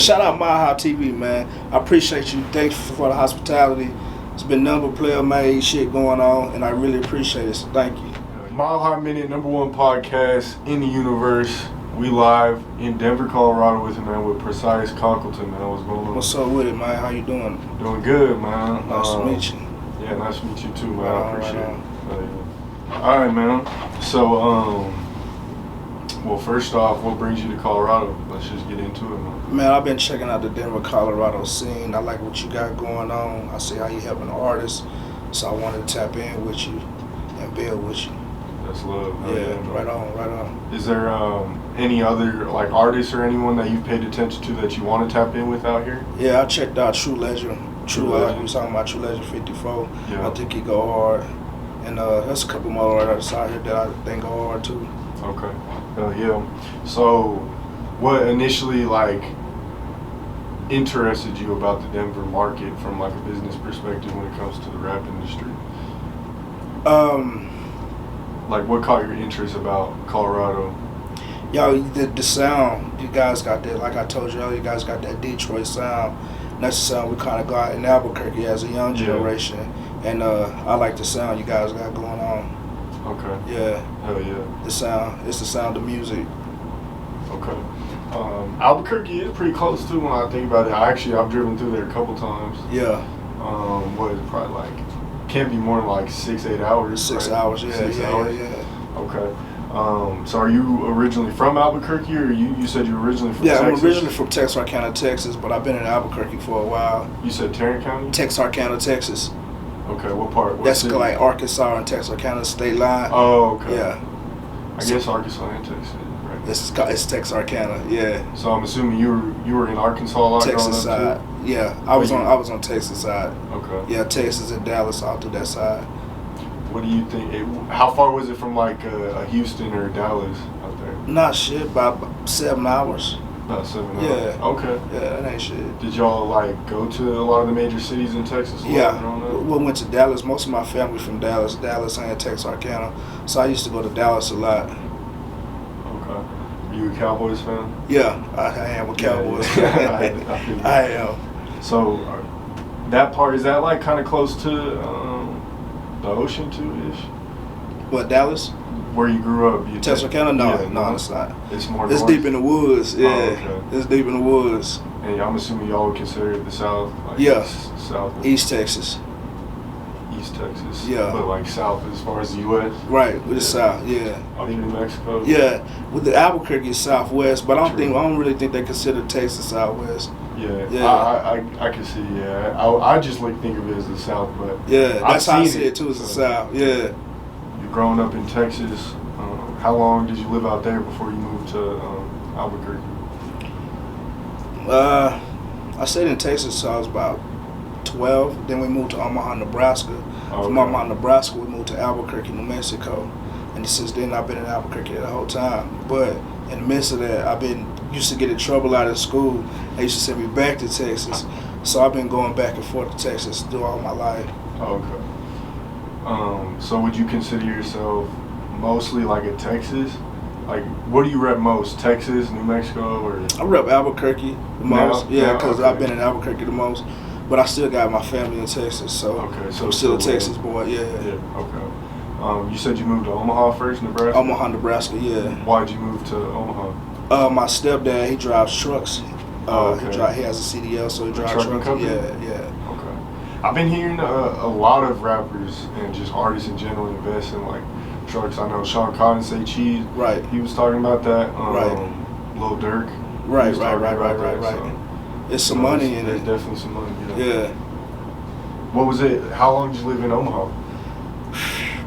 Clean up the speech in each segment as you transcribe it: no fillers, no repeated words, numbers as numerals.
Shout out Maha TV, man. I appreciate you. Thanks for the hospitality. It's been number player made shit going on, and I really appreciate it. So thank you. Mile High Minute, #1 podcast in the universe. We live in Denver, Colorado with Pracise Conkleton, man. What's going on? What's up with it, man? How you doing? Doing good, man. Nice to meet you. Yeah, nice to meet you too, man. Right I on, appreciate right it. All right, man. So, well, first off, what brings you to Colorado? Let's just get into it, man. Man, I've been checking out the Denver, Colorado scene. I like what you got going on. I see how you helping the artists, so I wanted to tap in with you and build with you. That's love. Yeah, right on, right on. Is there any other like artists or anyone that you've paid attention to that you want to tap in with out here? Yeah, I checked out True Legend. You was talking about True Legend 54. Yeah. I think he go hard. And there's a couple more artists out here that I think go hard too. Okay. Yeah. So, what initially like interested you about the Denver market from like a business perspective when it comes to the rap industry? Like what caught your interest about Colorado? Yo, the sound, you guys got that, like I told you earlier, you guys got that Detroit sound. And that's the sound we kind of got in Albuquerque as a young generation. And I like the sound you guys got going on. Okay. Yeah. Hell yeah. The sound, it's the sound of music. Okay. Albuquerque is pretty close too when I think about it. I've driven through there a couple times. Yeah. What is it, probably like, can't be more than like 6-8 hours. 6 right? hours, yeah. 6 yeah, hours? Yeah. Okay. So are you originally from Albuquerque, or you said you're originally from Texas? Yeah, I'm originally from Texarkana, Texas, but I've been in Albuquerque for a while. You said Tarrant County? Texarkana, Texas. Okay, what part? What That's city? like Arkansas and Texarkana state line. Oh, okay. Yeah. I guess Arkansas and Texas, right? It's Texarkana, yeah. So I'm assuming you were in Arkansas a lot Texas growing side. up too? Yeah, I was on Texas side. Okay. Yeah, Texas and Dallas all through that side. What do you think? How far was it from like a Houston or Dallas out there? Not shit, about 7 hours. About 7 hours. Yeah. Okay. Yeah, that ain't shit. Did y'all like go to a lot of the major cities in Texas? Yeah, growing up? we went to Dallas. Most of my family from Dallas and Texarkana. So I used to go to Dallas a lot. Okay. Are you a Cowboys fan? Yeah, I am a Cowboys fan. I am. So that part, is that like kind of close to the ocean too-ish? What, Dallas? Where you grew up? Texarkana? No, Yeah, no, it's not. It's more It's north? deep in the woods. Yeah, okay. It's deep in the woods. And I'm assuming y'all would consider it the South? Like Yeah. South? East Texas. East Texas? Yeah. But like South as far as the U.S.? Right, with the South, yeah. I think New Mexico? Yeah, with the Albuquerque is Southwest, but I True. don't really think they consider Texas Southwest. Yeah, Yeah. I can see. Yeah, I just like think of it as the South, but Yeah, that's how I seen see it too. Is the so South. Yeah. You're growing up in Texas. How long did you live out there before you moved to Albuquerque? I stayed in Texas till I was about 12. Then we moved to Omaha, Nebraska. From Okay. Omaha, Nebraska, we moved to Albuquerque, New Mexico. And since then, I've been in Albuquerque the whole time. But in the midst of that, used to get in trouble out of school. They used to send me back to Texas. So I've been going back and forth to Texas through all my life. Okay. So would you consider yourself mostly like a Texas? Like, what do you rep most? Texas, New Mexico, or? I rep Albuquerque the most. Yeah, because okay. I've been in Albuquerque the most. But I still got my family in Texas, so Okay, so I'm still a still Texas boy. Yeah. Okay. You said you moved to Omaha first, Nebraska? Omaha, Nebraska. Yeah. Why'd you move to Omaha? My stepdad, he drives trucks. Okay. He has a CDL, so he drives trucking trucks. company? Yeah. Okay. I've been hearing a lot of rappers and just artists in general invest in like trucks. I know Sean Cotton say Cheese. Right. He was talking about that. Right. Lil Durk. Right. So, It's some money in there's it. definitely some money. Yeah. What was it? How long did you live in Omaha?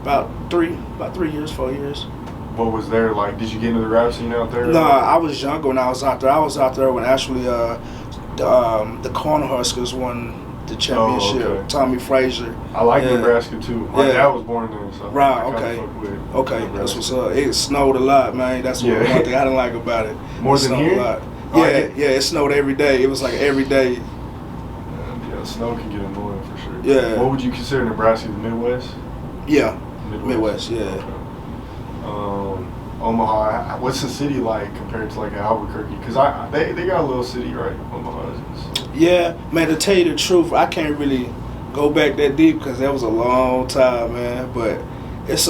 About 4 years. What was there like? Did you get into the rap scene out there? No, I was younger when I was out there. I was out there when actually the Cornhuskers won the championship. okay. Tommy Frazier. I like Nebraska too. My dad was born there, so Right, I kinda okay. fuck with Okay, Nebraska. that's what's up. It snowed a lot, man. That's one thing I didn't like about it. More It than snowed here? a lot. Oh, Yeah, it snowed every day. It was like every day. Yeah, snow can get annoying for sure. Yeah. What would you consider Nebraska, the Midwest? Yeah, Midwest, yeah. Okay. Omaha. What's the city like compared to like Albuquerque? Because they got a little city, right? Omaha is. Yeah, man. To tell you the truth, I can't really go back that deep because that was a long time, man. But it's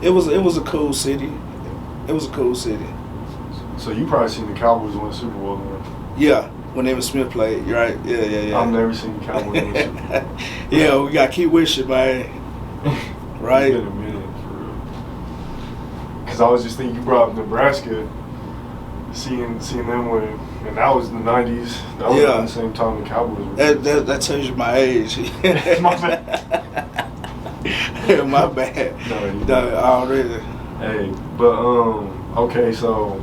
it was a cool city. It was a cool city. So you probably seen the Cowboys win the Super Bowl then? Yeah, when Emmitt Smith played. You're right. Yeah. I've never seen the Cowboys win the Super Bowl. Yeah, we gotta keep wishing, man. Right. It's been a minute for real. Because I was just thinking, you brought up Nebraska, seeing them win, and that was in the '90s. That was around the same time the Cowboys were. That tells you my age. My bad. My bad. No, already. Hey, but okay, so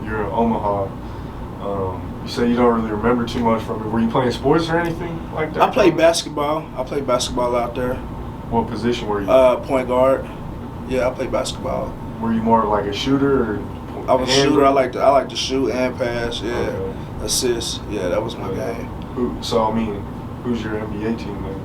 you're in Omaha. You say you don't really remember too much from it. Were you playing sports or anything like that? I played basketball. I played basketball out there. What position were you? Point guard. Yeah, I played basketball. Were you more like a shooter or? I was a shooter. I like to shoot and pass. Yeah, okay. Assist. Yeah, that was my game. So I mean, who's your NBA team then?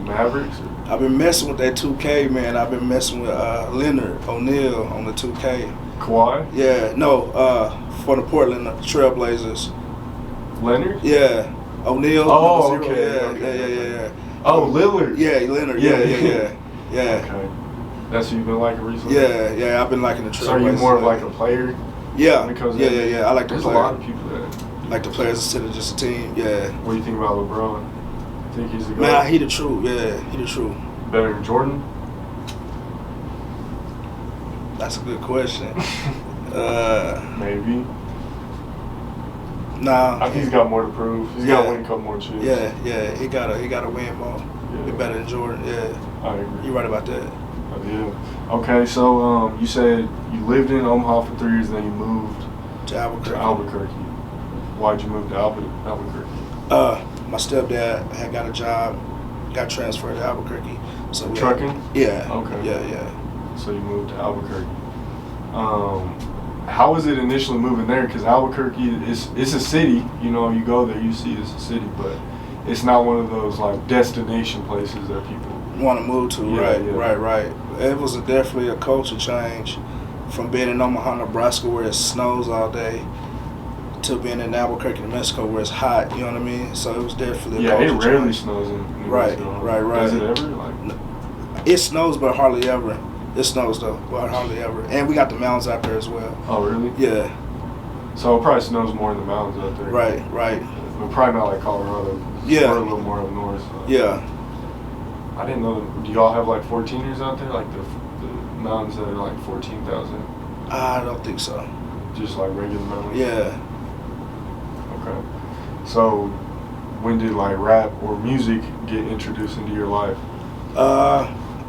Mavericks? Or? I've been messing with that 2K, man. I've been messing with Leonard O'Neal on the 2K. Kawhi? Yeah, no, for the Portland Trailblazers. Leonard? Yeah, O'Neal. Oh, okay. Yeah. Oh, Lillard. Yeah, Leonard. Yeah. Okay. That's who you've been liking recently? Yeah. I've been liking the Trailblazers. So are you more of like a player? Yeah. Yeah. I like the There's player. a lot of people that like the players instead of just a team. Yeah. What do you think about LeBron? Think he's the guy? Man, he the truth. Yeah, he the truth. Better than Jordan? That's a good question. Maybe. Nah. I think he's got more to prove. He's got to win a couple more chips. Yeah. He gotta win more. Be better than Jordan. Yeah. I agree. You're right about that. Yeah. Okay, so you said you lived in Omaha for 3 years, and then you moved to Albuquerque. Why'd you move to Albuquerque? My stepdad had got a job, got transferred to Albuquerque. So trucking? Yeah. Okay. Yeah. So you moved to Albuquerque. How was it initially moving there? Because Albuquerque it's a city. You know, you go there, you see it's a city, but it's not one of those like destination places that people want to move to. Right. It was definitely a culture change from being in Omaha, Nebraska, where it snows all day, to being in Albuquerque, New Mexico, where it's hot. You know what I mean? So it was definitely a culture it rarely change. Snows in New Right. Mexico. Does it ever? It snows, but hardly ever. It snows though, but hardly ever. And we got the mountains out there as well. Oh, really? Yeah. So it probably snows more in the mountains out there. Right. But probably not like Colorado. Yeah. We're a little more up north. So. Yeah. I didn't know. Do y'all have like 14ers out there? Like the mountains that are like 14,000? I don't think so. Just like regular mountains? Yeah. Okay. So when did like rap or music get introduced into your life?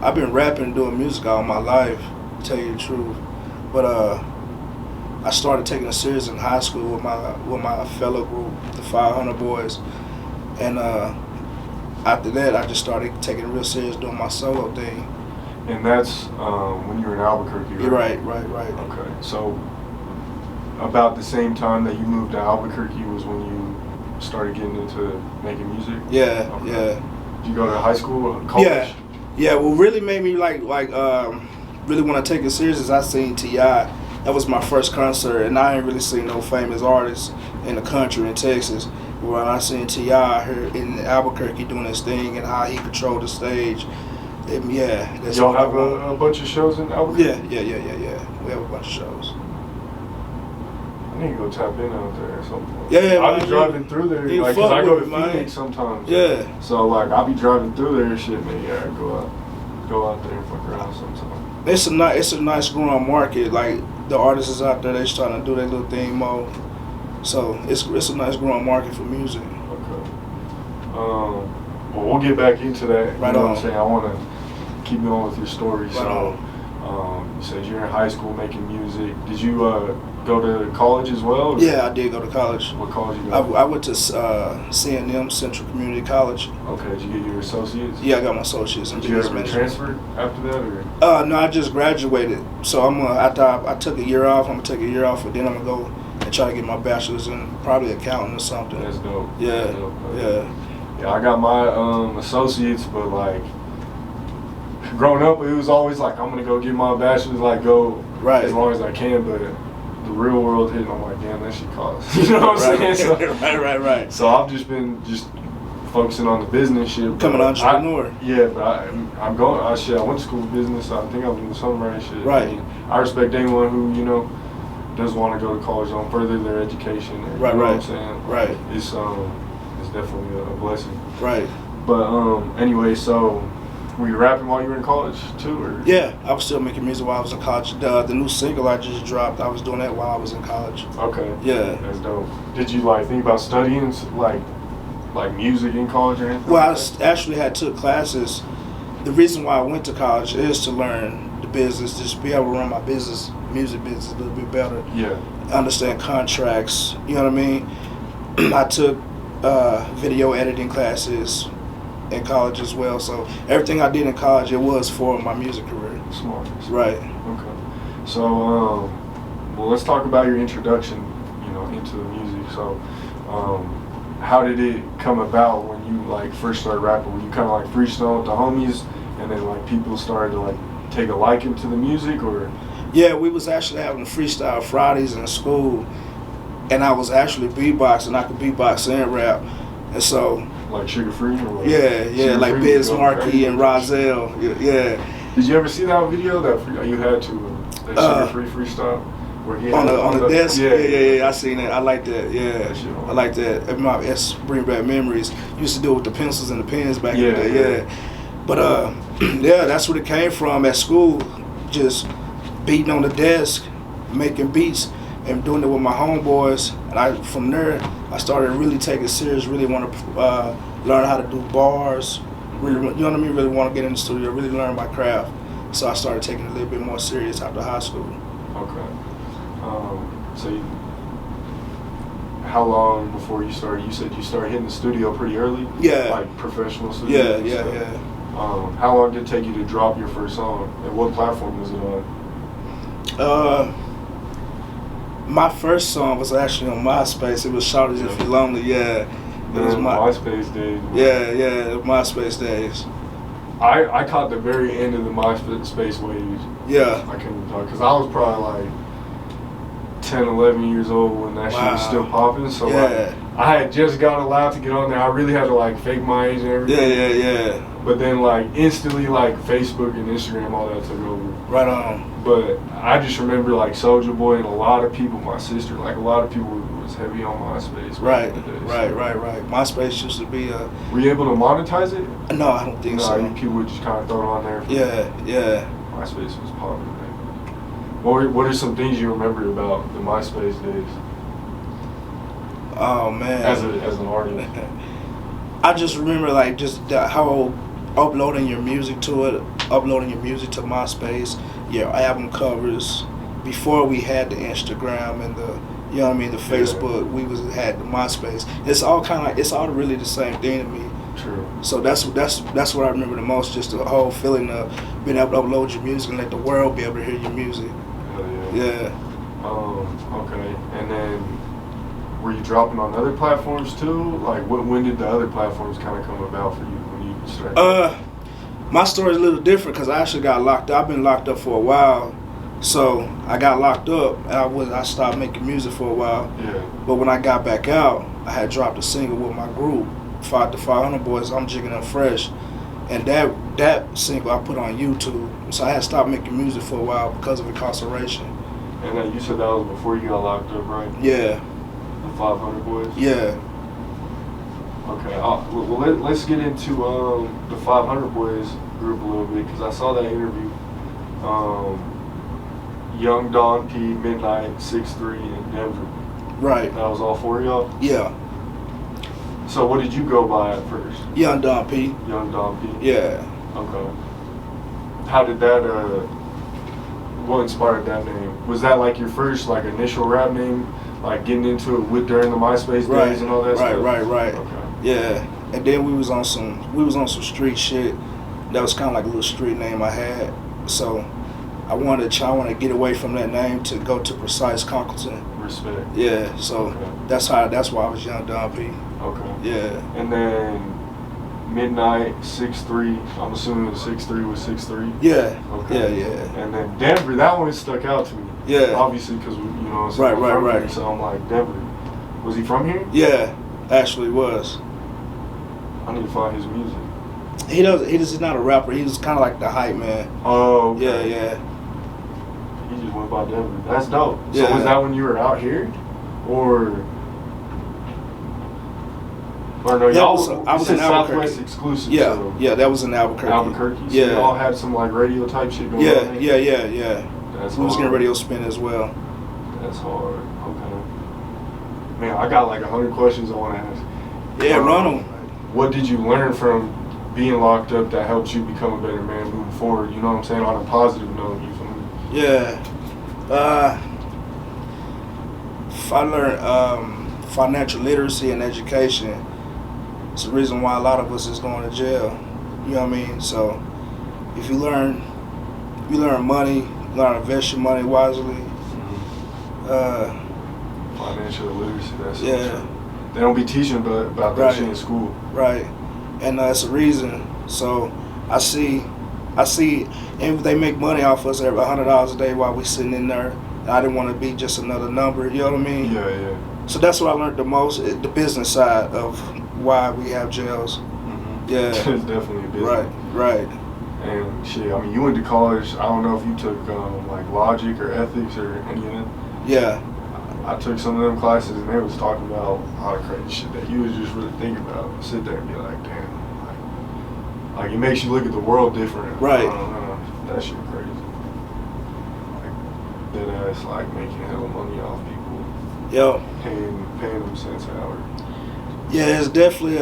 I've been rapping and doing music all my life, to tell you the truth. But I started taking it serious in high school with my fellow group, the 500 Boyz, and after that I just started taking it real serious, doing my solo thing. And that's when you were in Albuquerque, right? Right. Okay. So about the same time that you moved to Albuquerque was when you started getting into making music? Yeah, okay. Yeah. Did you go to high school or college? Yeah. What really made me really want to take it serious is I seen T.I. That was my first concert, and I ain't really seen no famous artists in the country in Texas. When I seen T.I. here in Albuquerque doing his thing and how he controlled the stage, that's y'all have a bunch of shows in Albuquerque? Yeah. We have a bunch of shows. I need to go tap in out there or something. Yeah, I'll be driving through there, like, cause I go to Phoenix sometimes. Yeah. So like, I'll be driving through there and shit, man. Yeah, go out there and fuck around sometime. It's a nice growing market. Like the artists out there, they just trying to do their little thing more. So it's a nice growing market for music. Okay. Well, we'll get back into that. Right you know on. What I'm saying? I want to keep going with your story. Right so, you said you're in high school making music. Did you go to college as well? Or? Yeah, I did go to college. What college you go to? I went to CNM, Central Community College. Okay, did you get your associates? Yeah, I got my associates in business management. Did you ever transfer after that? Or? No, I just graduated. So after I took a year off, I'm going to take a year off, and then I'm going to go and try to get my bachelor's in probably accounting or something. That's dope. Yeah, That's dope. Yeah, I got my associates, but like growing up, it was always like, I'm gonna go get my bachelor's, like go as long as I can, but the real world hit, and I'm like, damn, that shit costs. You know what I'm saying? So, right. So I've just been focusing on the business shit. Becoming an entrepreneur. But I'm going. I went to school for business. I think I was in the summer and shit. Right. I mean, I respect anyone who does want to go to college and further their education. You know what I'm saying? Right. It's definitely a blessing. Right. But anyway, so were you rapping while you were in college too, or? Yeah, I was still making music while I was in college. The new single I just dropped, I was doing that while I was in college. Okay. Yeah. That's dope. Did you think about studying like music in college or anything? Well, I actually had took classes. The reason why I went to college is to learn the business, just be able to run my music business a little bit better. Yeah. Understand contracts. You know what I mean? I took video editing classes in college as well. So everything I did in college, it was for my music career. Smart. Right. Okay. So, well, let's talk about your introduction, into the music. So, how did it come about when you first started rapping? Were you kind of freestyling with the homies, and then people started to take a liking to the music, or? Yeah, we was actually having freestyle Fridays in school, and I was actually beatboxing. I could beatbox and rap, and so. Like Sugar Free? Or yeah, like Biz Markie and Rozelle. Yeah. Did you ever see that video that you had that Sugar Free freestyle? Where he on the desk? Yeah, I seen that. I like that. Yeah, I like that. It's bring back memories. Used to do it with the pencils and the pens back in the day. Yeah. But that's where it came from at school. Just beating on the desk, making beats, and doing it with my homeboys. And from there, I started really taking it serious. Really want to learn how to do bars. Really, you know what I mean? Really want to get in the studio. Really learn my craft. So I started taking it a little bit more serious after high school. Okay. So how long before you started? You said you started hitting the studio pretty early. Yeah. Like professional studio. Yeah. How long did it take you to drop your first song? And what platform was it on? My first song was actually on MySpace. It was "Shawty's If You're Lonely." Yeah. It was MySpace days. Yeah, MySpace days. I caught the very end of the MySpace wave. Yeah. I couldn't talk because I was probably 10, 11 years old when that shit was still popping. So I had just got allowed to get on there. I really had to fake my age and everything. Yeah. But then instantly Facebook and Instagram, all that took over. Right on. But I just remember Soulja Boy and a lot of people, my sister, a lot of people was heavy on MySpace. Right. MySpace used to be Were you able to monetize it? No, I don't think so. People would just kind of throw it on there. Yeah. MySpace was popular. What are some things you remember about the MySpace days? Oh man. As an artist. I just remember how uploading your music to MySpace, your album covers. Before we had the Instagram and the Facebook, we had the MySpace. It's all really the same thing to me. True. So that's what I remember the most, just the whole feeling of being able to upload your music and let the world be able to hear your music. Yeah. Okay. And then, were you dropping on other platforms too? When did the other platforms kind of come about for you when you started? My story is a little different because I actually got locked up. I've been locked up for a while, so I got locked up and I stopped making music for a while. Yeah. But when I got back out, I had dropped a single with my group, the 500 Boyz. I'm Jigging Up Fresh, and that single I put on YouTube. So I had stopped making music for a while because of incarceration. And you said that was before you got locked up, right? Yeah. The 500 Boyz? Yeah. Okay. Well, let's get into the 500 Boyz group a little bit because I saw that interview. Young Don P, Midnight, 6'3", in Denver. Right. That was all four of y'all? Yeah. So what did you go by at first? Young Don P. Young Don P? Yeah. Okay. How did that, what inspired that name? Was that your first initial rap name? Getting into it during the MySpace days and all that stuff? Right. Okay. Yeah. And then we was on some street shit. That was kind of a little street name I had. So I wanted to get away from that name to go to Pracise Conkleton. Respect. Yeah. So that's why I was Young Don P. Okay. Yeah. And then Midnight, 6'3". I'm assuming 6'3" was 6'3". Yeah. Okay. Yeah. And then Denver, that one stuck out to me. Yeah. Obviously, because it's Right. Here, so I'm like, Denver. Was he from here? Yeah, actually was. I need to find his music. He's not a rapper. He was kind of like the hype man. Oh. Okay. Yeah. He just went by Denver. That's dope. So Yeah. was that when you were out here, or no? Yeah, Y'all, I was in Albuquerque. Southwest exclusive. Yeah, So yeah, that was in Albuquerque. Albuquerque. So Yeah. y'all had some like radio type shit going on. Yeah. That's We was getting hard. radio spin as well. That's hard. Okay. Man, I got like 100 questions I want to ask. Yeah, run them. What did you learn from being locked up that helps you become a better man moving forward? You know what I'm saying? On a positive note, you feel me? Yeah. I learned financial literacy and education. It's the reason why a lot of us is going to jail. You know what I mean? So if you learn money, you learn to invest your money wisely. Financial literacy, that's Yeah. They don't be teaching about that shit in school. Right. And it's a reason. So I see, and they make money off us every $100 a day while we sitting in there. I didn't want to be just another number. You know what I mean? Yeah. So that's what I learned the most, the business side of why we have jails. Mm-hmm. Yeah. It's definitely a business. Right. And shit, I mean, you went to college. I don't know if you took like logic or ethics or any of that. Yeah. I took some of them classes and they was talking about all the crazy shit that you was just really thinking about. Sit there and be like, damn, like it makes you look at the world different. Right. That shit crazy. Like dead ass, like making hell money off people. Yo. Paying them cents an hour. Yeah, it's definitely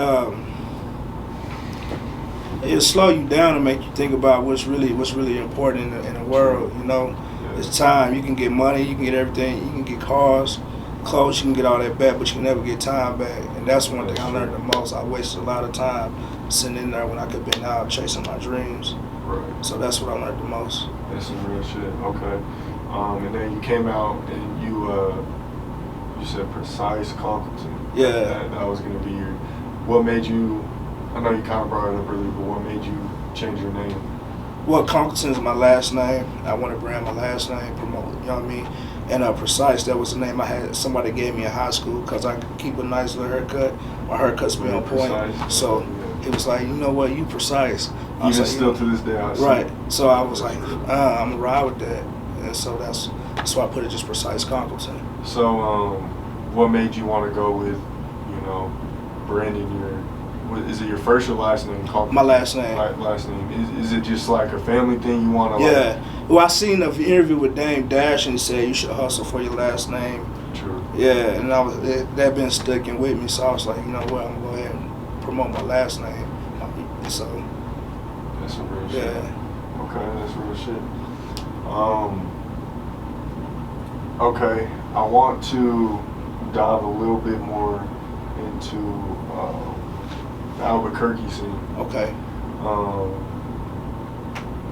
it'll slow you down and make you think about what's really important in the world. You know. Yeah. It's time. You can get money, you can get everything, you can get cars, clothes, you can get all that back, but you can never get time back. And that's one thing I learned the most. I wasted a lot of time sitting in there when I could have been out chasing my dreams. Right. So that's what I learned the most. That's some real shit. Okay. And then you came out and you said Pracise Conkleton. Yeah. That was gonna be your. What made you? I know you kind of brought it up earlier, but what made you change your name? Well, Conkleton is my last name. I want to brand my last name, promote, you know what I mean? And Pracise, that was the name I had. Somebody gave me in high school because I could keep a nice little haircut. My haircut's been on point. Precise. So it was like, you know what, you Precise. Even still to this day, I see. Right. So I was like, I'm going to ride with that. And so that's why I put it just Pracise Conkleton. So what made you want to go with, branding your, is it your first or last name? Conkleton? My last name. Last name. Is it just like a family thing you want to Yeah. Well, I seen an interview with Dame Dash and he said you should hustle for your last name. True. Yeah, and that been sticking with me, so I was like, you know what, I'm gonna go ahead and promote my last name. So that's some real shit. Yeah. Okay, that's real shit. Okay, I want to dive a little bit more into the Albuquerque scene. Okay.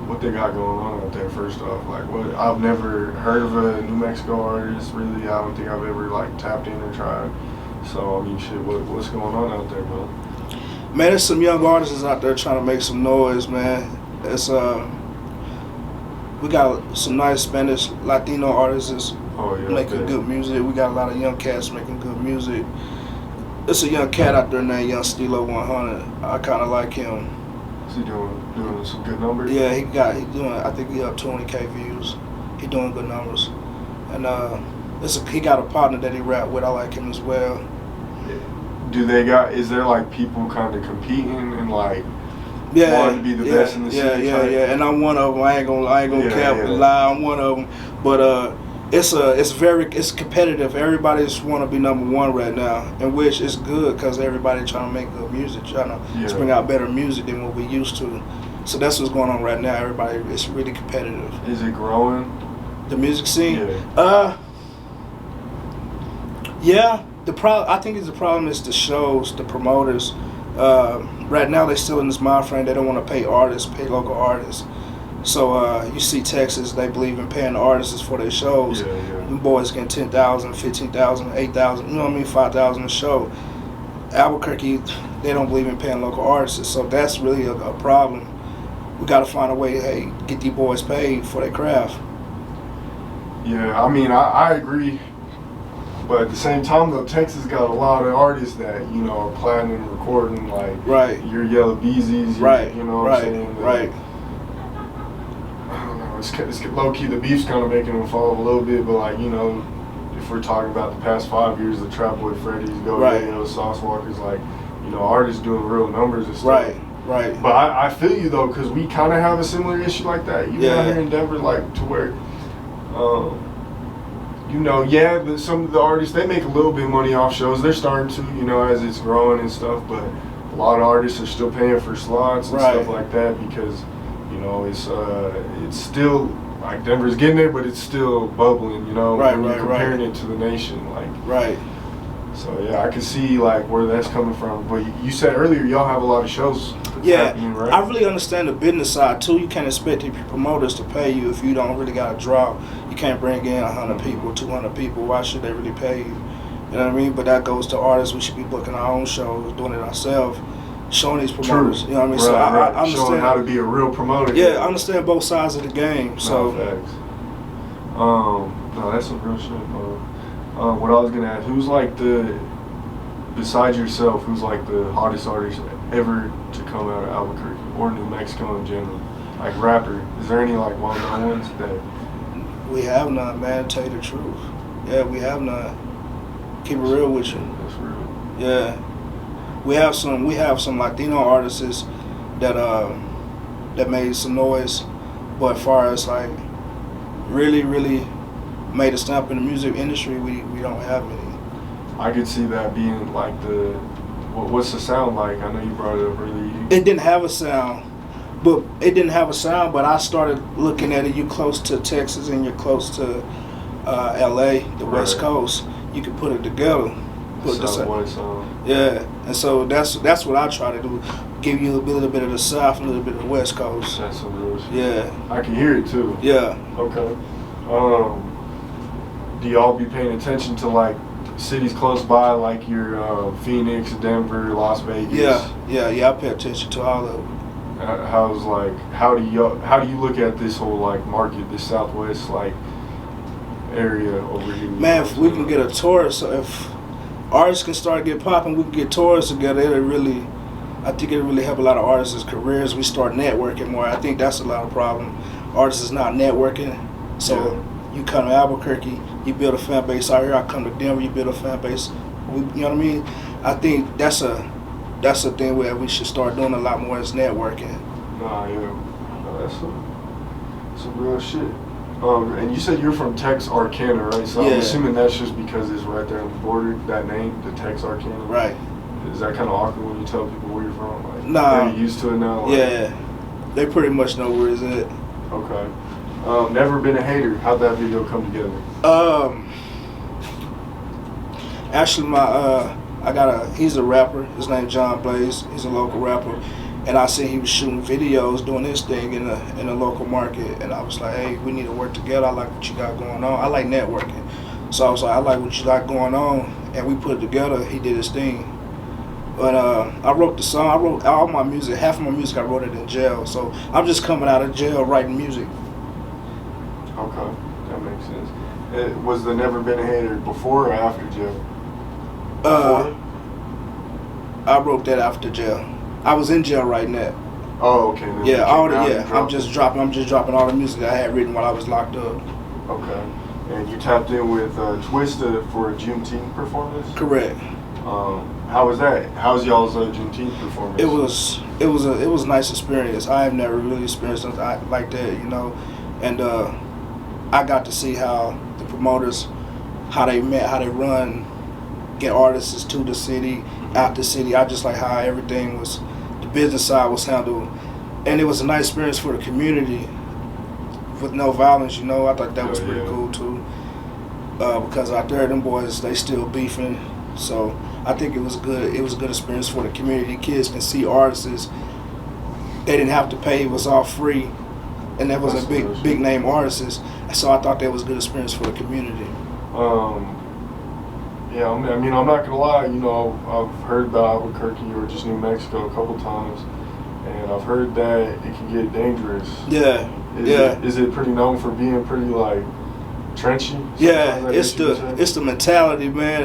What they got going on out there, first off. Like, what, I've never heard of a New Mexico artist, really. I don't think I've ever, tapped in or tried. So, I mean, shit, what's going on out there, man? Man, there's some young artists out there trying to make some noise, man. It's we got some nice Spanish Latino artists making good music. We got a lot of young cats making good music. There's a young cat out there named Young Stilo 100. I kind of like him. Is he doing some good numbers? Yeah, he doing. I think he up 20K views. He doing good numbers, and he got a partner that he rap with. I like him as well. Is there people kind of competing and wanting to be the best in the city? Yeah. And I'm one of them. I ain't gonna cap and lie. I'm one of them. But it's competitive. Everybody's want to be number one right now, and which is good because everybody trying to make good music, trying to bring out better music than what we used to. So that's what's going on right now. Everybody, it's really competitive. Is it growing? The music scene? Yeah. I think the problem is the shows, the promoters. Right now, they're still in this mind frame. They don't want to pay local artists. So you see Texas, they believe in paying the artists for their shows. Yeah. Them boys getting $10,000, $15,000, $8,000, you know what I mean, $5,000 a show. Albuquerque, they don't believe in paying local artists, so that's really a problem. We got to find a way to, hey, get these boys paid for their craft. Yeah, I mean, I agree. But at the same time, though, Texas got a lot of artists that, you know, are platinum recording, like Right. your Yellow Beezies, Right. you know what Right. I'm saying? Right. I don't know, it's low-key, the beef's kind of making them fall a little bit, but, like, you know, if we're talking about the past 5 years, the Trap Boy Freddy's, Go Right. Radio, Sauce Walkers, like, you know, artists doing real numbers and stuff. Right. Right. But I feel you, though, because we kind of have a similar issue like that, even out here in Denver, like, to where, you know, yeah, some of the artists, they make a little bit of money off shows. They're starting to, you know, as it's growing and stuff, but a lot of artists are still paying for slots and stuff like that because, you know, it's still, like, Denver's getting there, but it's still bubbling, you know, when you're comparing it to the nation, like. Right. So, yeah, I can see, like, where that's coming from. But you said earlier y'all have a lot of shows happening, right? I really understand the business side, too. You can't expect the promoters to pay you if you don't really got a draw. You can't bring in 100 people, 200 people. Why should they really pay you? You know what I mean? But that goes to artists. We should be booking our own shows, doing it ourselves, showing these promoters. True. You know what I mean? Right, So right. I understand. Showing how to be a real promoter. Yeah, I understand both sides of the game. So, facts. No, that's some real shit, bro. What I was gonna ask, who's like besides yourself, who's like the hottest artist ever to come out of Albuquerque or New Mexico in general? Like rapper, is there any like well-known ones that? We have none, man. To tell you the truth, yeah, we have none. Keep it real with you. That's real. Yeah, we have some Latino artists that made some noise, but as far as like really made a stamp in the music industry, we don't have any. I could see that being like what's the sound like? I know you brought it up earlier. It didn't have a sound, but I started looking at it. You close to Texas and you're close to LA, the West Coast. You can put it together. Southwest sound. Yeah, and so that's what I try to do. Give you a little bit of the South, a little bit of the West Coast. That's some real shit. Yeah. I can hear it too. Yeah. Okay. Do y'all be paying attention to like cities close by, like your Phoenix, Denver, Las Vegas? Yeah. I pay attention to all of them. How do you look at this whole like market, this Southwest like area over here? Man, if we can get a tour, so if artists can start getting popping, we can get tours together. I think it'll really help a lot of artists' careers. We start networking more. I think that's a lot of problem. Artists is not networking, so you come to Albuquerque, you build a fan base out here. I come to Denver, you build a fan base. You know what I mean? I think that's a thing where we should start doing a lot more is networking. Nah, yeah, no, that's some real shit. And you said you're from Texarkana, right? So I'm assuming that's just because it's right there on the border. That name, the Texarkana. Right. Is that kind of awkward when you tell people where you're from? Like, nah. They're used to it now. Like, yeah, they pretty much know where it's at. Okay. Never Been a Hater. How'd that video come together? Actually, he's a rapper. His name John Blaze. He's a local rapper, and I seen he was shooting videos, doing his thing in a local market, and I was like, hey, we need to work together. I like what you got going on. I like networking, so I was like, I like what you got going on, and we put it together. He did his thing. But I wrote the song. I wrote all my music. Half of my music I wrote it in jail. So I'm just coming out of jail writing music. Okay, that makes sense. Was the Never Been a Hater before or after jail? Before? I wrote that after jail. I was in jail writing that. Oh, okay. I'm just dropping all the music I had written while I was locked up. Okay. And you tapped in with Twista for a Juneteenth performance? Correct. How was that? How's y'all's Juneteenth performance? It was a nice experience. I have never really experienced something like that, you know, and I got to see how the promoters, how they met, how they run, get artists to the city, out the city. I just like how everything was, the business side was handled, and it was a nice experience for the community with no violence, you know. I thought that was pretty cool too, because out there, them boys, they still beefing. So I think it was good. It was a good experience for the community. Kids can see artists. They didn't have to pay. It was all free, and that was a big name artists. So I thought that was a good experience for the community. Yeah, I mean, I'm not gonna lie. You know, I've heard about Albuquerque or just New Mexico a couple times, and I've heard that it can get dangerous. Yeah. Is it pretty known for being pretty like trenchy? Yeah, it's the mentality, man.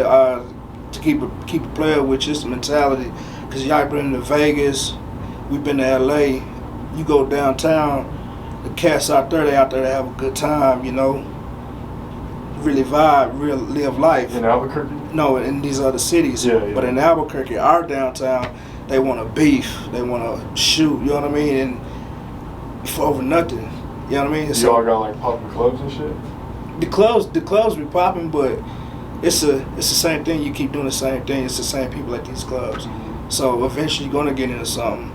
To keep it player with, it's the mentality. Cause y'all been to Vegas, we've been to LA. You go downtown, the cats out there, they out there to have a good time, you know. Really vibe, live life. In Albuquerque? No, in these other cities. Yeah. But in Albuquerque, our downtown, they want to beef, they want to shoot. You know what I mean? And for over nothing. You know what I mean? So, y'all got like popping clubs and shit? The clubs be popping, but it's the same thing. You keep doing the same thing. It's the same people at these clubs. Mm-hmm. So eventually you're gonna get into something.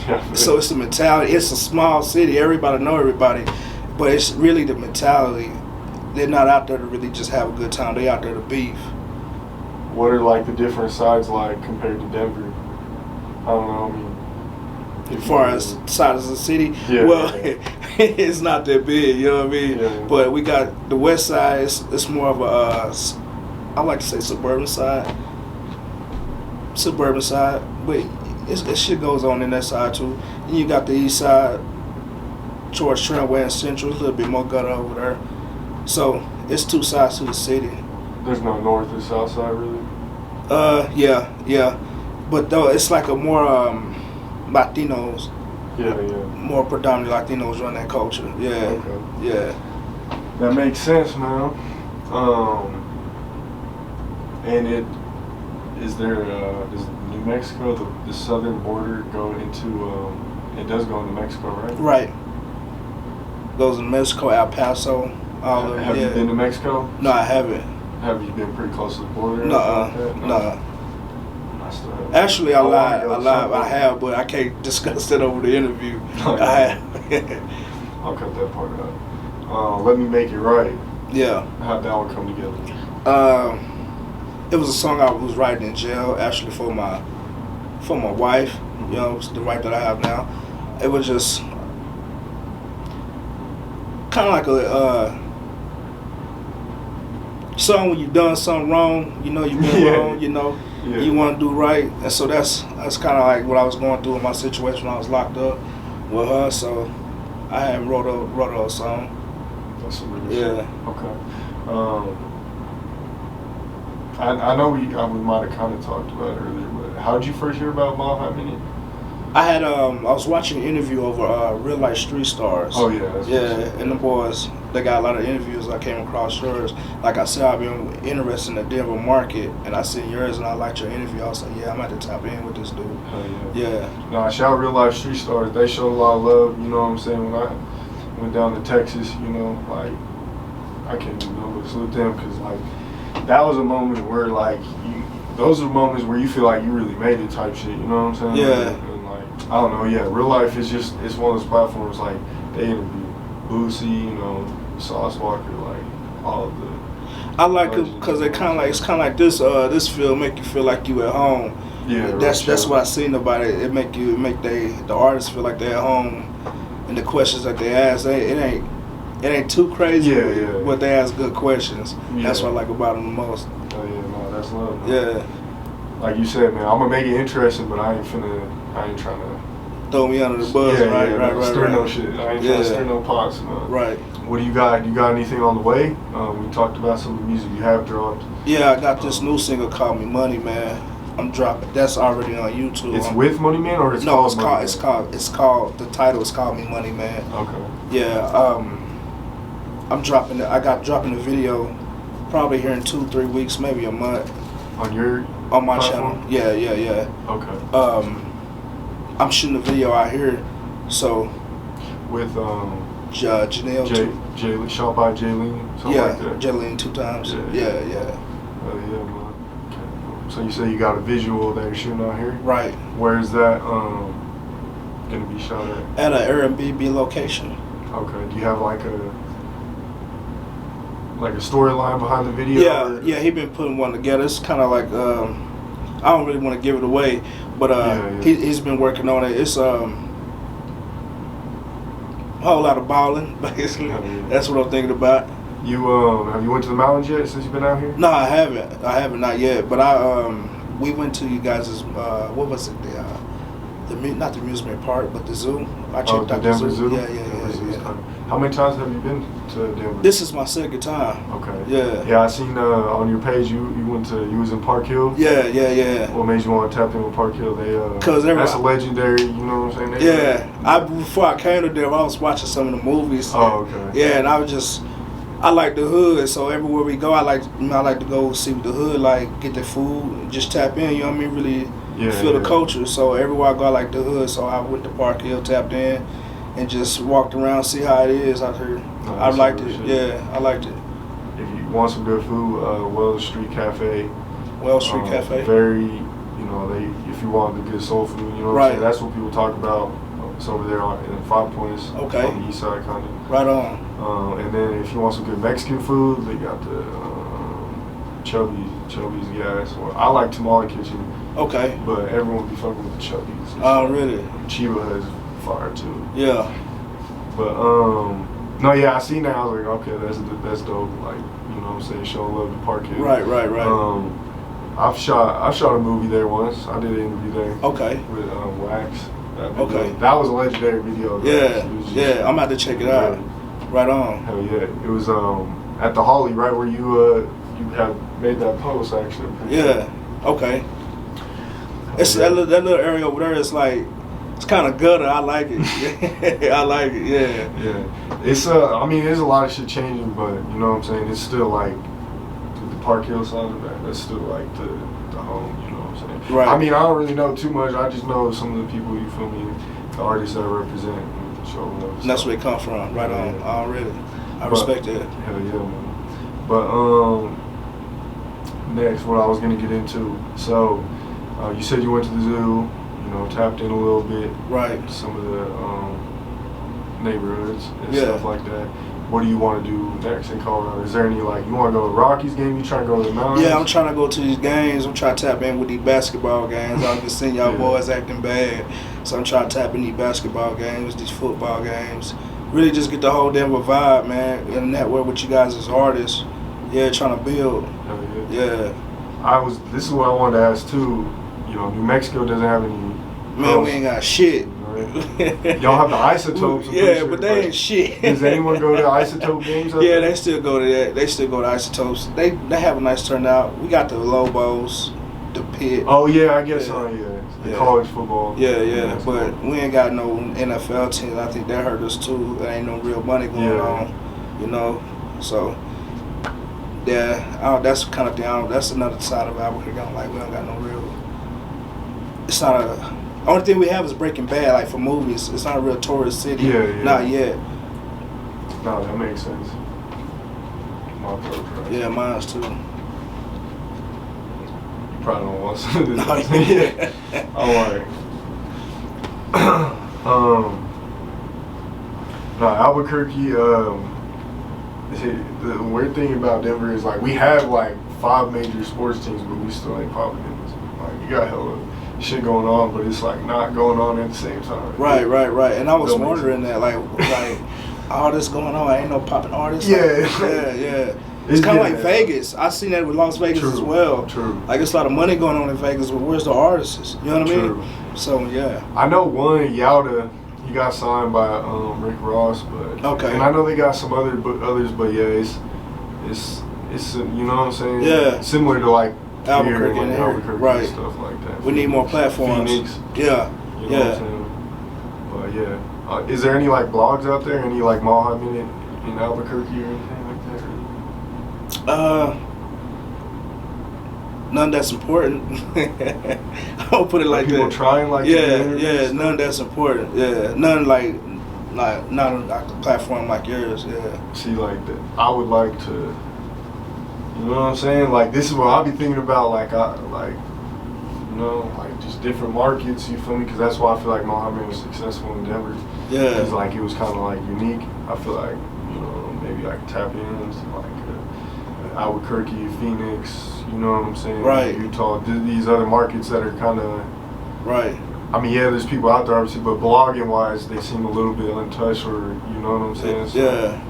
Yeah, So it's the mentality. It's a small city. Everybody know everybody, but it's really the mentality. They're not out there to really just have a good time. They out there to beef. What are like the different sides like compared to Denver? I don't know. I mean, As far as size of the city, it's not that big, you know what I mean? Yeah. But we got the west side, it's more of a, I like to say suburban side. But it shit goes on in that side too. And you got the east side, towards Trentway and Central, it's a little bit more gutter over there. So it's two sides to the city. There's no north or south side really? Yeah. But though it's like a more, Latinos. Yeah. More predominantly Latinos run that culture. Yeah. Okay. Yeah. That makes sense, man. And does New Mexico, the southern border go into, it does go into Mexico, right? Right. Goes in Mexico, El Paso, all of it. Have you been to Mexico? No, I haven't. Have you been pretty close to the border? No. Actually, I lied. I have, but I can't discuss that over the interview. I have. I'll cut that part out. Let Me Make It Right. Yeah. How'd that one come together? It was a song I was writing in jail, actually for my wife. You know, it's the wife that I have now. It was just kind of like a song when you've done something wrong. You know you've been wrong. You know. Yeah. You want to do right, and so that's kind of like what I was going through in my situation when I was locked up with her. So I had wrote a song. That's some really shit. Okay. I know we might have kind of talked about it earlier, but how did you first hear about Mile High Minute? I was watching an interview over Real Life Street Stars. Oh yeah. And the boys, they got a lot of interviews. I came across yours. Like I said, I've been interested in the Denver market, and I seen yours, and I liked your interview. I was like, yeah, I'm at to tap in with this dude. Oh Yeah. No, shout out Real Life Street Stars. They showed a lot of love. You know what I'm saying? When I went down to Texas, you know, like I can't even know but salute them because like that was a moment where like those are moments where you feel like you really made it type shit. You know what I'm saying? Yeah. I don't know, Real Life is just, it's one of those platforms, like, they interview Boosie, you know, Sauce Walker, like, all of the... I like it because it's kind of like this field make you feel like you at home. Yeah, that's what I seen about it. It make the artists feel like they're at home, and the questions that they ask, it ain't too crazy. Yeah. But they ask good questions. Yeah. That's what I like about them the most. Oh yeah, no, that's love. Man. Yeah. Like you said, man, I'm gonna make it interesting, but I ain't trying to throw me under the bus. Right. Stir no shit. I ain't trying to stir no pots, man. Right. What do you got? You got anything on the way? We talked about some of the music you have dropped. Yeah, I got this new single called Me Money Man. I'm dropping. That's already on YouTube. It's with Money Man or it's called Money Man? It's called. The title is called Me Money Man. Okay. Yeah. I'm dropping. I got dropping the video, probably here in 2-3 weeks, maybe a month. On my platform? channel. Yeah. Okay. I'm shooting a video out here, so with Janelle. Shot by Jaylene. Like that. Jaylene 2 times. Yeah. Oh yeah, man. Okay. So you say you got a visual that you're shooting out here? Right. Where is that gonna be shot at? At an Airbnb location. Okay. Do you have like a storyline behind the video? Yeah. He been putting one together. It's kind of like I don't really want to give it away, but he's been working on it. It's a whole lot of balling, basically. That's what I'm thinking about. You have you went to the mountains yet since you've been out here? No, I haven't. I haven't, not yet. But we went to you guys' what was it? Not the amusement park, but the zoo. I checked out the Denver zoo. Zoo. Yeah. How many times have you been to Denver? This is my second time. Okay. Yeah. Yeah, I seen on your page you was in Park Hill. Yeah. What made you want to tap in with Park Hill? Cause that's a legendary. You know what I'm saying? Yeah. Before I came to Denver, I was watching some of the movies. Oh, okay. Yeah, and I like the hood, so everywhere we go, I like to go see the hood, like get the food, just tap in. You know what I mean? Really feel the culture. So everywhere I go, I like the hood. So I went to Park Hill, tapped in, and just walked around, see how it is out here. I liked it. Yeah, I liked it. If you want some good food, Wells Street Cafe. Very, if you want the good soul food, you know what I'm saying? That's what people talk about. It's over there in 5 Points. Okay. On the east side, kind of. Right on. And then if you want some good Mexican food, they got the Chubby's gas. Or I like Tamale Kitchen. Okay. But everyone be fucking with the Chubby's. Oh, really? Chiba has fire too. Yeah. But no, yeah, I seen that. I was like, okay, that's dope. Like, you know what I'm saying, showing love to Park Hill. Right. I've shot a movie there once. I did an interview there. Okay. With Wax. Okay. That was a legendary video. Yeah. I'm about to check it out. Right on. Hell yeah. It was at the Holly, right where you had made that post actually. Yeah. Okay. It's that little area over there. It's like, it's kind of gutter. I like it. I like it. Yeah. Yeah. It's I mean, there's a lot of shit changing, but you know what I'm saying. It's still like the Park Hill side of that. That's still like the home. You know what I'm saying. Right. I mean, I don't really know too much. I just know some of the people. You feel me? The artists that I represent. Show love. And that's where it come from. Right on. Yeah. Already. I respect that. Hell yeah, man. But next, what I was gonna get into. So, you said you went to the zoo. You know, tapped in a little bit. Right. Some of the neighborhoods and stuff like that. What do you want to do next in Colorado? Is there any, like, you want to go to Rockies game? You trying to go to the mountains? Yeah, I'm trying to go to these games. I'm trying to tap in with these basketball games. I've been seeing y'all boys acting bad. So I'm trying to tap in these basketball games, these football games. Really just get the whole Denver vibe, man, and network with you guys as artists. Yeah, trying to build. Yeah. This is what I wanted to ask, too. You know, New Mexico doesn't have any... Man, we ain't got shit. Y'all have the Isotopes. Yeah, but they ain't shit. Does anyone go to Isotope games? Yeah, they still go to that. They still go to Isotopes. They have a nice turnout. We got the Lobos, the Pit. Oh yeah, I guess so. Yeah, the college football. Yeah. But we ain't got no NFL teams. I think that hurt us too. There ain't no real money going on. You know, so yeah, that's kind of down. That's another side of Albuquerque. I'm like, we don't got no real. It's not a. Only thing we have is Breaking Bad, like for movies. It's not a real tourist city. Yeah. Not yet. No, that makes sense. My approach, right? Yeah, mine's too. You probably don't want some of this. Yeah. All right. No, Albuquerque. The weird thing about Denver is like we have like 5 major sports teams, but we still ain't popping in. Like you got hella shit going on, but it's like not going on at the same time. Right. And I was wondering that, like all this going on, ain't no popping artists. Yeah. It's kind of like Vegas. I seen that with Las Vegas as well. True. Like it's a lot of money going on in Vegas, but where's the artists? You know what I mean? True. So yeah. I know one Yalda. He got signed by Rick Ross, but and I know they got some others, but yeah, it's you know what I'm saying? Yeah. Similar to like Albuquerque and Albuquerque right. and stuff like that. We need more platforms. Phoenix. Yeah. You know what I'm saying? But yeah. Is there any like blogs out there? Any like Mile Minute in Albuquerque or anything like that? None that's important. I don't put it like people that. Trying like none that's important. Yeah, none like not on like a platform like yours. Yeah. See, like that, I would like to. You know what I'm saying? Like this is what I'll be thinking about. Like just different markets. You feel me? Because that's why I feel like Mohammed was successful in Denver. Yeah. Because like it was kind of like unique. I feel like maybe I could tap into like Albuquerque, Phoenix. You know what I'm saying? Right. Utah, these other markets that are kind of... Right. I mean, yeah, there's people out there, obviously, but blogging-wise, they seem a little bit untouched or, you know what I'm saying? So yeah.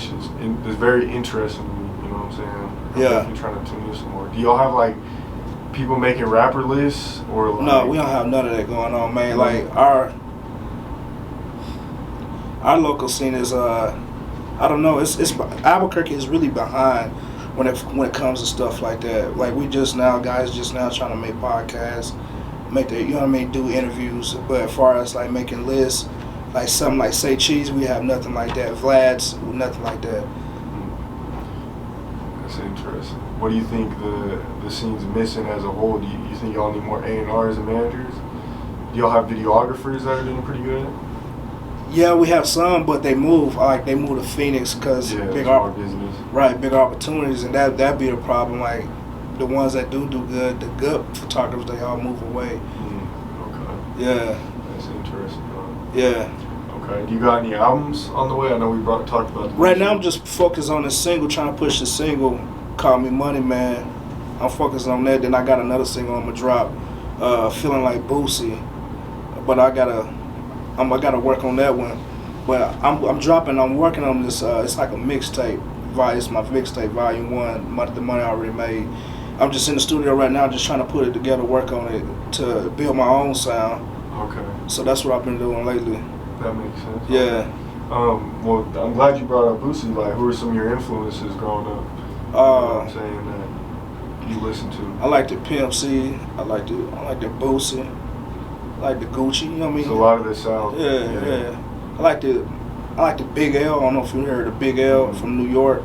it's very interesting to me. You know what I'm saying? I'm Yeah. definitely trying to tune in some more. Do y'all have like people making rapper lists or like? No, we don't have none of that going on, man. Like our local scene is I don't know. It's Albuquerque is really behind when it comes to stuff like that. Like we guys just now trying to make podcasts, make the, you know what I mean, do interviews. But as far as like making lists, like something like Say Cheese, we have nothing like that. Vlad's, nothing like that. That's interesting. What do you think the scene's missing as a whole? Do you think y'all need more A&Rs and managers? Do y'all have videographers that are doing pretty good? Yeah, we have some, but they move. They move to Phoenix because big bigger opportunities, and that be the problem. Like the ones that do good, the good photographers, they all move away. Okay. Yeah. That's interesting. Yeah. Okay. Do you got any albums on the way? I know we talked about. Right now, I'm just focused on the single, trying to push the single. Call Me Money Man. I'm focused on that. Then I got another single I'm gonna drop, Feeling Like Boosie, but I gotta work on that one. But I'm working on this. It's like a mixtape. It's my mixtape, volume 1. The money I already made. I'm just in the studio right now, just trying to put it together, work on it to build my own sound. Okay. So that's what I've been doing lately. That makes sense. Yeah. Well, I'm glad you brought up Boosie. Like, who are some of your influences growing up? You know what I'm saying that you listen to. I like the Pimp C. I like the Boosie. I like the Gucci. You know what I mean? So a lot of this sound. Yeah. I like the Big L. I don't know if you heard of Big L from New York.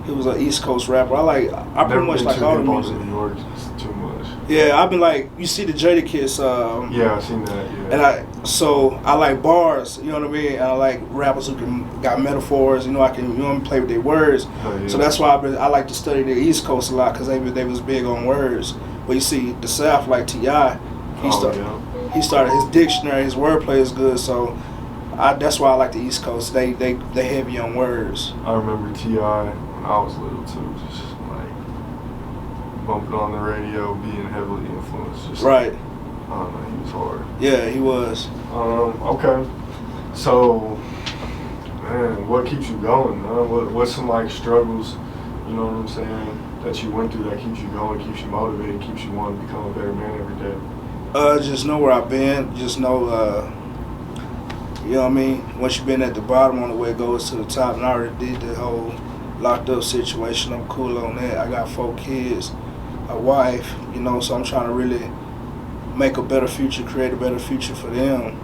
He was an East Coast rapper. I pretty much like all the music. New York, it's too much. Yeah, I've been like, you see the Jadakiss. Yeah, I've seen that. Yeah. And I like bars. You know what I mean? And I like rappers who got metaphors. You know, I can play with their words. Oh, yeah. So that's why I like to study the East Coast a lot because they was big on words. But you see the South, like T.I. He started his dictionary. His wordplay is good. So that's why I like the East Coast. They heavy on words. I remember T.I. when I was little too, just like bumping on the radio, being heavily influenced. Just right. I don't know, he was hard. Yeah, he was. Okay. So, man, what keeps you going, man? What's some like struggles, you know what I'm saying, that you went through that keeps you going, keeps you motivated, keeps you wanting to become a better man every day? Just know where I've been. Just know, you know what I mean? Once you've been at the bottom, on the way it goes to the top, and I already did the whole locked up situation. I'm cool on that. I got 4 kids, a wife, you know, so I'm trying to really make a better future, create a better future for them.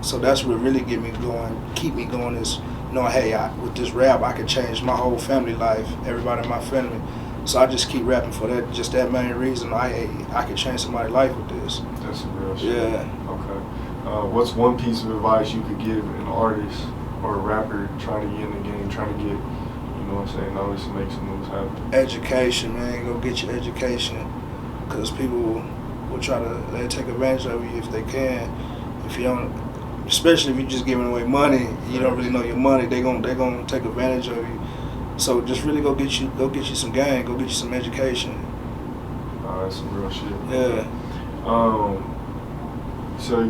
So that's what really keep me going is knowing, hey, with this rap, I can change my whole family life, everybody in my family. So I just keep rapping for that, just that main reason. I can change somebody's life with this. That's some real shit. Yeah. Okay. What's one piece of advice you could give an artist or a rapper trying to get in the game, trying to get, you know what I'm saying, notice and make some moves happen? Education, man. Go get your education. Because people will try to take advantage of you if they can. If you don't, especially if you're just giving away money, you don't really know your money, they're gonna take advantage of you. So just really go get you some game, go get you some education. That's some real shit. Yeah. So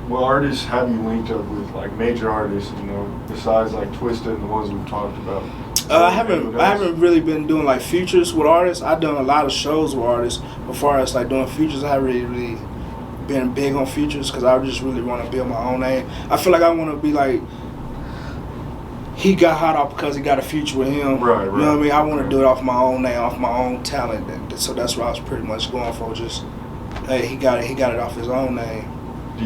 what artists have you linked up with, like major artists, you know, besides like Twista and the ones we've talked about? I haven't really been doing like features with artists. I've done a lot of shows with artists. As far as like doing features, I haven't really been big on features because I just really want to build my own name. I feel like I want to be like, he got hot off because he got a feature with him. Right. You know what I mean? I want to do it off my own name, off my own talent. And so that's what I was pretty much going for. Just, hey, he got it off his own name. Do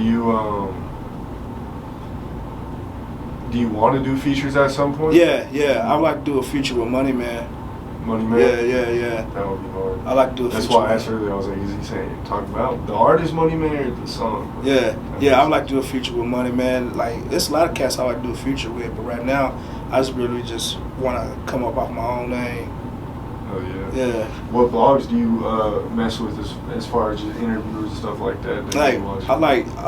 you want to do features at some point? Yeah. I would like to do a feature with Money Man. Money Man? Yeah. That would be hard. I like to do a That's feature. why I asked earlier, I was like, is he saying, talking about the artist Money Man or the song? Yeah, I would like to do a feature with Money Man. Like, there's a lot of cats I like to do a feature with, but right now, I just really just want to come up off my own name. Oh, yeah. Yeah. What blogs do you mess with as far as just interviews and stuff like that? I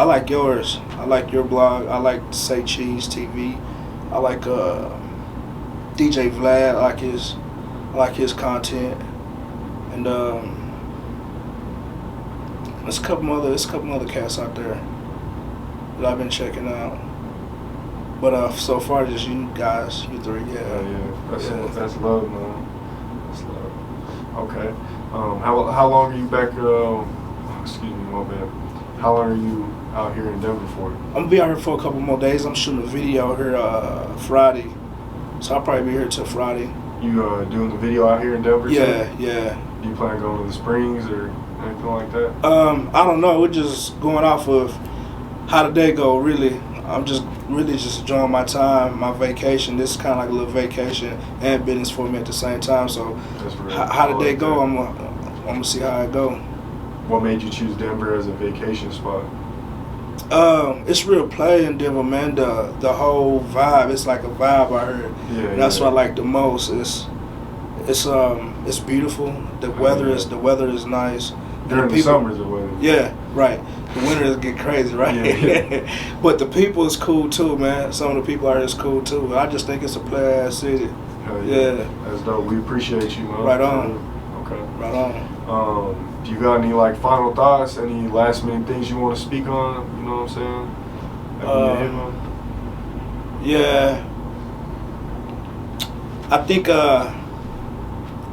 like yours. I like your blog. I like Say Cheese TV. I like DJ Vlad. I like his content. And there's a couple other cats out there that I've been checking out. But so far, just you guys, you three, yeah. That's love, man. That's love. Okay. How long are you back? Excuse me, my bad. How long are you out here in Denver for? I'm gonna be out here for a couple more days. I'm shooting a video here Friday, so I'll probably be here till Friday. You doing the video out here in Denver? Yeah, too? yeah. Do you plan on going to the Springs or anything like that? I don't know. We're just going off of how the day go. Really, I'm just enjoying my time, my vacation. This is kind of like a little vacation and business for me at the same time. So, how the day go? I'm gonna see how it go. What made you choose Denver as a vacation spot? It's real play in Denver, man. The whole vibe. It's like a vibe out here. Yeah, That's what I like the most. It's beautiful. The weather is nice. During the summers, the weather. Yeah, right. The winters get crazy, right? Yeah. But the people is cool too, man. Some of the people out here is cool too. I just think it's a play ass city. Hell yeah. That's dope. We appreciate you, man. Right on. Okay. Right on. Do you got any like final thoughts? Any last minute things you want to speak on? You know what I'm saying? Yeah. I think a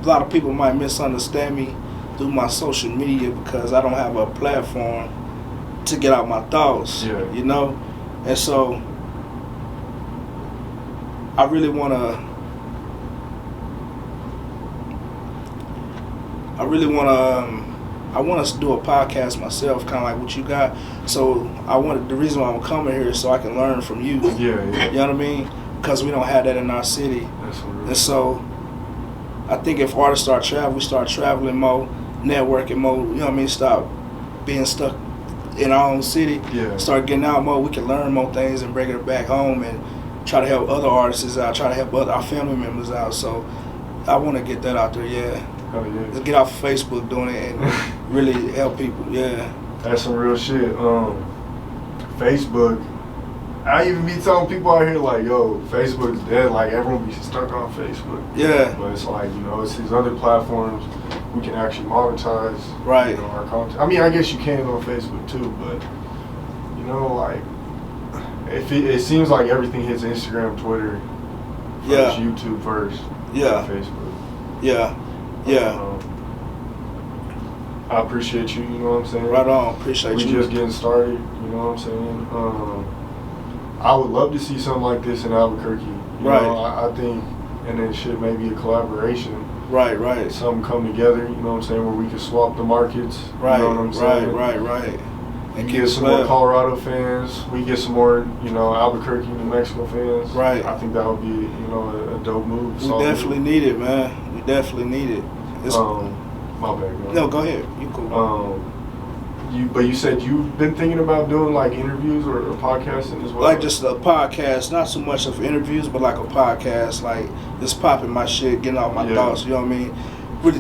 lot of people might misunderstand me through my social media because I don't have a platform to get out my thoughts. Yeah. You know, and so I really want to do a podcast myself, kind of like what you got. So the reason why I'm coming here is so I can learn from you. Yeah. You know what I mean? Because we don't have that in our city. That's real. And so I think if artists start traveling, we start traveling more, networking more, you know what I mean? Stop being stuck in our own city. Yeah. Start getting out more. We can learn more things and bring it back home and try to help other artists out, try to help our family members out. So I want to get that out there, yeah. Oh, yeah. Let's get off Facebook doing it and really help people, yeah. That's some real shit. Facebook, I even be telling people out here like, yo, Facebook's dead. Like, everyone be stuck on Facebook. Yeah. But it's like, you know, it's these other platforms we can actually monetize, right, you know, our content. I mean, I guess you can on Facebook too, but, you know, like, it seems like everything hits Instagram, Twitter first, YouTube first, Facebook. Yeah. I appreciate you, you know what I'm saying? Right on, appreciate you. We just getting started, you know what I'm saying? I would love to see something like this in Albuquerque. You know, I think, and then shit, maybe a collaboration. Right. Something come together, you know what I'm saying, where we can swap the markets. Right, you know what I'm saying? Right. And get some more Colorado fans. We get some more, you know, Albuquerque, New Mexico fans. Right. I think that would be, you know, a dope move. We definitely need it, man. We definitely need it. My bad. No, go ahead. You cool. But you said you've been thinking about doing like interviews or podcasting as well? Like just a podcast, not so much of interviews, but like a podcast, like just popping my shit, getting out my thoughts, you know what I mean? Really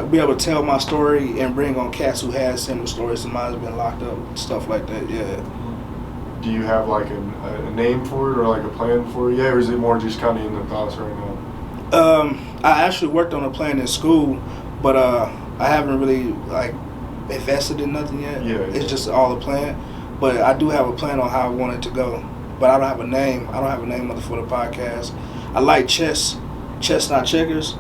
be able to tell my story and bring on cats who had similar stories to mine, has been locked up, stuff like that, yeah. Do you have like a name for it or like a plan for it yet, or is it more just kind of in the thoughts right now? I actually worked on a plan in school, but I haven't really like invested in nothing yet. It's just all a plan. But I do have a plan on how I want it to go. But I don't have a name. I don't have a name for the podcast. I like chess, not checkers.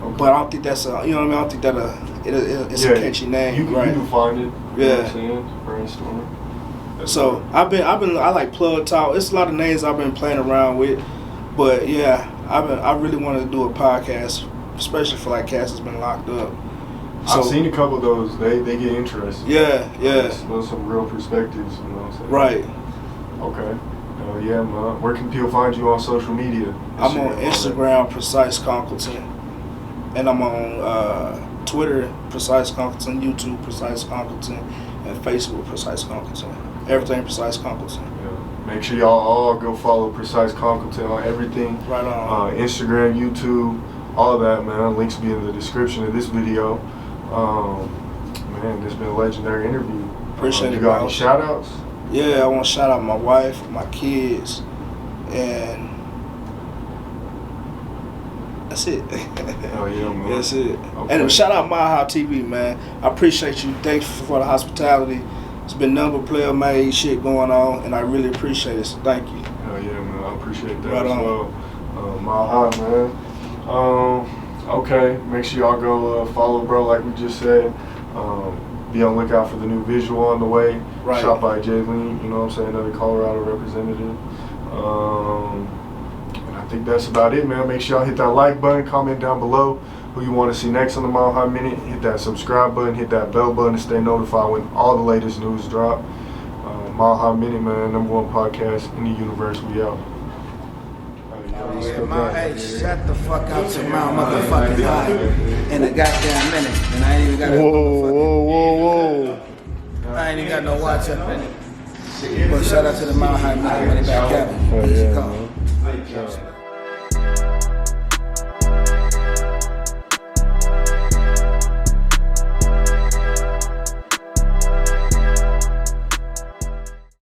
Okay. But I don't think that's I don't think that it's a catchy name. You can find it. You know what I'm saying? Brainstorming. So I like Plug Talk. It's a lot of names I've been playing around with. But yeah, I really want to do a podcast, especially for like cats that's been locked up. So, I've seen a couple of those. They get interesting. Yeah. Those some real perspectives, you know what I'm saying? Right. Okay. Yeah, man. Where can people find you on social media? I'm on Instagram, Pracise Conkleton, and I'm on Twitter, Pracise Conkleton, YouTube, Pracise Conkleton, and Facebook, Pracise Conkleton. Everything Pracise Conkleton. Yeah. Make sure y'all all go follow Pracise Conkleton on everything. Right on. Instagram, YouTube, all of that, man. Links be in the description of this video. Man, this has been a legendary interview. Appreciate it. You got any shout outs? Yeah, I want to shout out my wife, my kids, and that's it. Oh yeah, man. That's it. Okay. And shout out My TV, man. I appreciate you. Thanks for the hospitality. It's been number player made shit going on, and I really appreciate it. So thank you. Oh yeah, man. appreciate that Right as on. well. Mile High, man. Okay, make sure y'all go follow bro, like we just said. Be on the lookout for the new visual on the way. Right. Shot by Jaylene, you know what I'm saying, another Colorado representative. And I think that's about it, man. Make sure y'all hit that like button, comment down below who you want to see next on the Mile High Minute. Hit that subscribe button, hit that bell button to stay notified when all the latest news drop. Mile High Minute, man, #1 podcast in the universe. We out. Hey, shut the fuck out to my motherfucking high in a goddamn minute, and I ain't even got a Whoa. I ain't even got no watch up in it. But shout out to the Mile High Minute, money back Kevin. Oh, yeah, man.